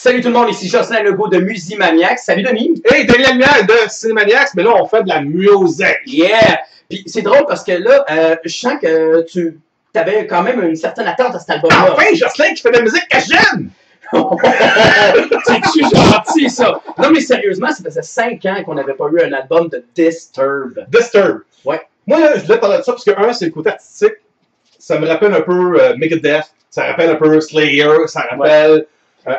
Salut tout le monde, ici Jocelyn Legault de Musimaniacs. Salut Denis! Hey, Denis Lemière de Cinémaniacs, mais là, on fait de la musique. Yeah! Puis c'est drôle parce que là, je sens que tu avais quand même une certaine attente à cet album-là. Enfin, Jocelyn qui fait de la musique que j'aime! C'est-tu gentil, ça? Non, mais sérieusement, ça faisait 5 ans qu'on n'avait pas eu un album de Disturbed. Disturbed. Ouais. Moi, là, je voulais parler de ça parce que, c'est le côté artistique. Ça me rappelle un peu Megadeth, ça rappelle un peu Slayer, ça rappelle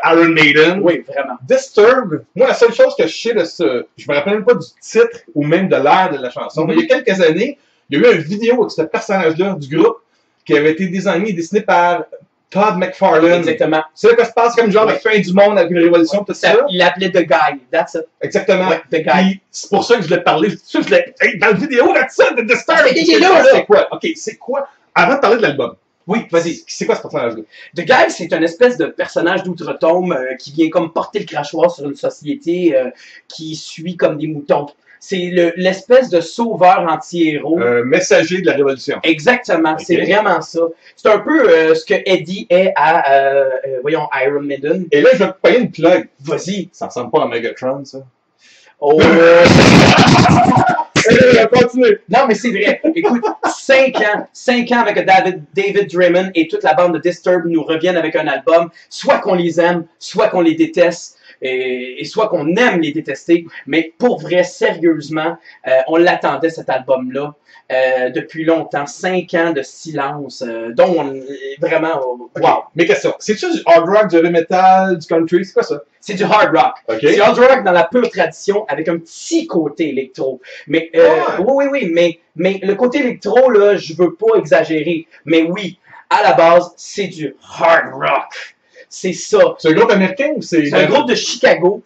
Iron Maiden. Oui, vraiment. Disturbed, moi, la seule chose que je sais de ce... Je me rappelle même pas du titre ou même de l'air de la chanson, mais il y a quelques années, il y a eu une vidéo avec ce personnage-là du groupe qui avait été designé et dessiné par Todd McFarlane. Exactement. C'est là que ça se passe comme genre la fin du monde avec une révolution, tout ça. Il l'appelait The Guy, that's it. Exactement. Ouais, The Guy. C'est pour ça que je l'ai parlé. Hey, dans la vidéo, là-dessus, de Disturbed. C'est quoi? OK, c'est quoi? Avant de parler de l'album. Oui, vas-y. C'est quoi ce personnage-là? The Guy, c'est une espèce de personnage d'outre-tombe qui vient comme porter le crachoir sur une société qui suit comme des moutons. C'est l'espèce de sauveur anti-héros. Messager de la révolution. Exactement, okay. C'est vraiment ça. C'est un peu ce que Eddie est à, voyons, Iron Maiden. Et là, je vais te payer une plug. Vas-y. Ça ressemble pas à Megatron, ça? Oh! Continue. Non, mais c'est vrai. Écoute, 5 ans avec David Draymond et toute la bande de Disturbed nous reviennent avec un album, soit qu'on les aime, soit qu'on les déteste, et soit qu'on aime les détester. Mais pour vrai, sérieusement, on l'attendait cet album-là depuis longtemps. 5 ans de silence, dont on vraiment... Wow! Okay. Mes questions. C'est-tu du hard rock, du heavy metal, du country? C'est quoi ça? C'est du hard rock. Okay. C'est hard rock dans la pure tradition avec un petit côté électro. Mais oui, mais le côté électro, là, je veux pas exagérer. Mais oui, à la base, c'est du hard rock. C'est ça. C'est un groupe américain ou c'est... C'est un groupe de Chicago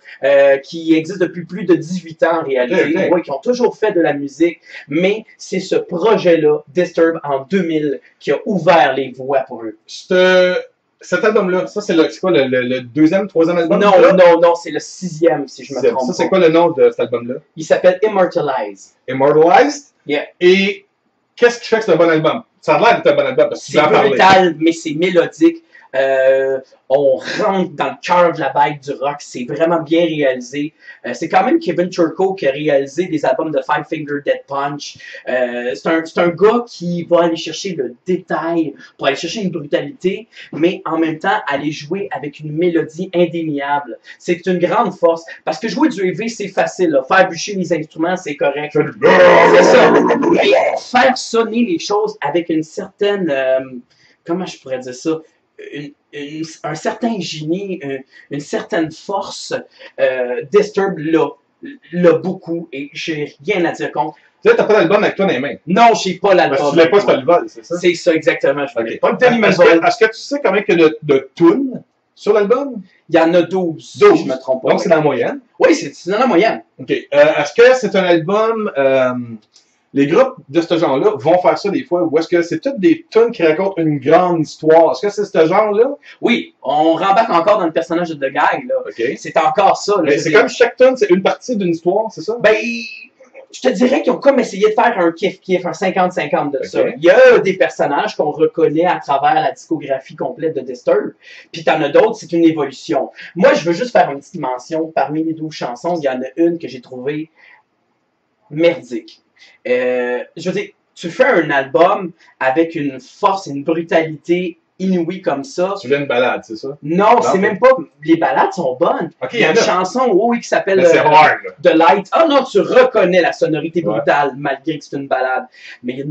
qui existe depuis plus de 18 ans en réalité. Okay. Oui, qui ont toujours fait de la musique. Mais c'est ce projet-là, Disturbed, en 2000, qui a ouvert les voies pour eux. Cet album-là, ça c'est quoi, le deuxième, troisième album? Non, c'est le 6e, si je me trompe pas. Ça, c'est quoi le nom de cet album-là? Il s'appelle Immortalized. Immortalized? Yeah. Et qu'est-ce qui fait que c'est un bon album? Ça a l'air d'être un bon album, parce que c'est brutal, mais c'est mélodique. On rentre dans le cœur de la bête du rock, c'est vraiment bien réalisé. C'est quand même Kevin Churko qui a réalisé des albums de Five Finger Death Punch. C'est un gars qui va aller chercher le détail pour aller chercher une brutalité, mais en même temps aller jouer avec une mélodie indéniable. C'est une grande force, parce que jouer du heavy, c'est facile. Là. Faire bûcher les instruments, c'est correct. C'est ça. Mais faire sonner les choses avec une certaine... comment je pourrais dire ça? Un certain génie, une certaine force, Disturbed l'a beaucoup, et j'ai rien à dire contre. Tu sais, t'as pas l'album avec toi dans les mains. Non, j'ai pas l'album. Tu voulais pas que je te le vole, c'est ça? C'est ça, exactement. Je voulais pas que Denis me le vole. Est-ce que tu sais combien il y a de tunes sur l'album? Il y en a 12, si je me trompe pas. Donc c'est dans la moyenne? Oui, c'est dans la moyenne. OK. Est-ce que c'est un album... les groupes de ce genre-là vont faire ça des fois, ou est-ce que c'est toutes des tunes qui racontent une grande histoire? Est-ce que c'est ce genre-là? Oui, on rembarque encore dans le personnage de The Guy, là. Okay. C'est encore ça. Mais c'est comme chaque tune, c'est une partie d'une histoire, c'est ça? Ben, je te dirais qu'ils ont comme essayé de faire un kiff-kiff, un 50-50 de ça. Il y a des personnages qu'on reconnaît à travers la discographie complète de Disturbed, puis t'en as d'autres, c'est une évolution. Moi, je veux juste faire une petite mention. Parmi les 12 chansons, il y en a une que j'ai trouvée merdique. Je veux dire, tu fais un album avec une force et une brutalité inouïe comme ça. Tu fais une balade, c'est ça? Non, c'est même pas. Les balades sont bonnes. Okay, il y a une chanson qui s'appelle The Light. Ah non, tu reconnais la sonorité brutale malgré que c'est une balade. Mais il y a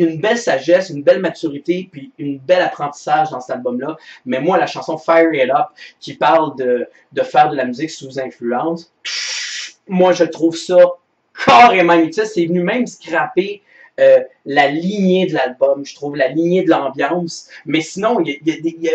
une belle sagesse, une belle maturité, puis une belle apprentissage dans cet album-là. Mais moi, la chanson Fire It Up, qui parle de faire de la musique sous influence, moi, je trouve ça carrément inutile. C'est venu même scraper la lignée de l'album, je trouve, la lignée de l'ambiance. Mais sinon, il y a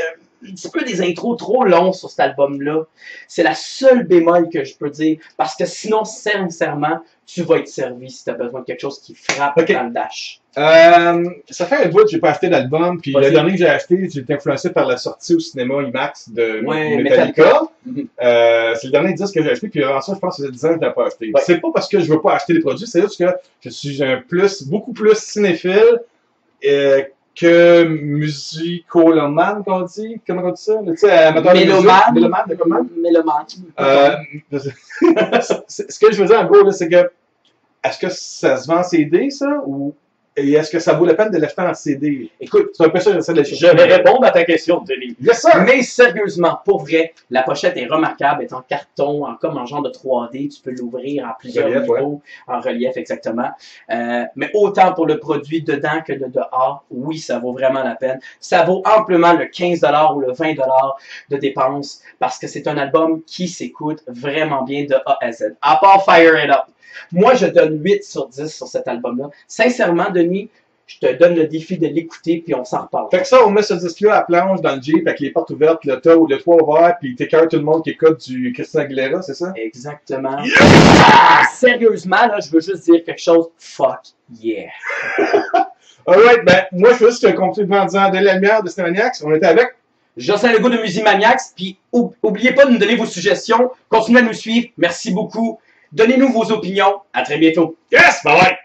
un petit peu des intros trop longs sur cet album-là. C'est la seule bémol que je peux dire. Parce que sinon, sincèrement, tu vas être servi si tu as besoin de quelque chose qui frappe dans le dash. Ça fait un bout que j'ai pas acheté d'album, puis le dernier que j'ai acheté, j'ai été influencé par la sortie au cinéma IMAX de Metallica. C'est le dernier disque que j'ai acheté, puis avant ça, je pense que ça faisait 10 ans que je l'ai pas acheté. C'est pas parce que je veux pas acheter des produits, c'est juste que je suis beaucoup plus cinéphile que musicoman, qu'on dit? Comment on dit ça? Tu sais, amateur de musique. Mélomane, de comment? Mélomane. Ce que je veux dire, en gros, c'est que, est-ce que ça se vend en CD, ça? Et est-ce que ça vaut la peine de l'acheter en CD? Écoute, c'est un peu ça, j'essaie de Je vais répondre à ta question, Denis. Yes, sir! Mais sérieusement, pour vrai, la pochette est remarquable, est en carton, comme en genre de 3D, tu peux l'ouvrir en plusieurs niveaux, en relief, exactement. Mais autant pour le produit dedans que de dehors, oui, ça vaut vraiment la peine. Ça vaut amplement le 15$ ou le 20$ de dépenses, parce que c'est un album qui s'écoute vraiment bien de A à Z. À part Fire It Up. Moi, je donne 8 sur 10 sur cet album-là. Sincèrement, Denis, je te donne le défi de l'écouter, puis on s'en reparle. Fait que ça, on met ce disque-là à planche dans le Jeep avec les portes ouvertes, le toit ouvert, puis t'écœures tout le monde qui écoute du Christina Aguilera, c'est ça? Exactement. Sérieusement, là, je veux juste dire quelque chose. Fuck yeah. Alright, ben, moi, je veux juste conclure en disant de la lumière de Cinémaniacs. On était avec Jocelyn Legault de Musimaniacs, puis oubliez pas de nous donner vos suggestions. Continuez à nous suivre. Merci beaucoup. Donnez-nous vos opinions. À très bientôt. Yes! Bye bye!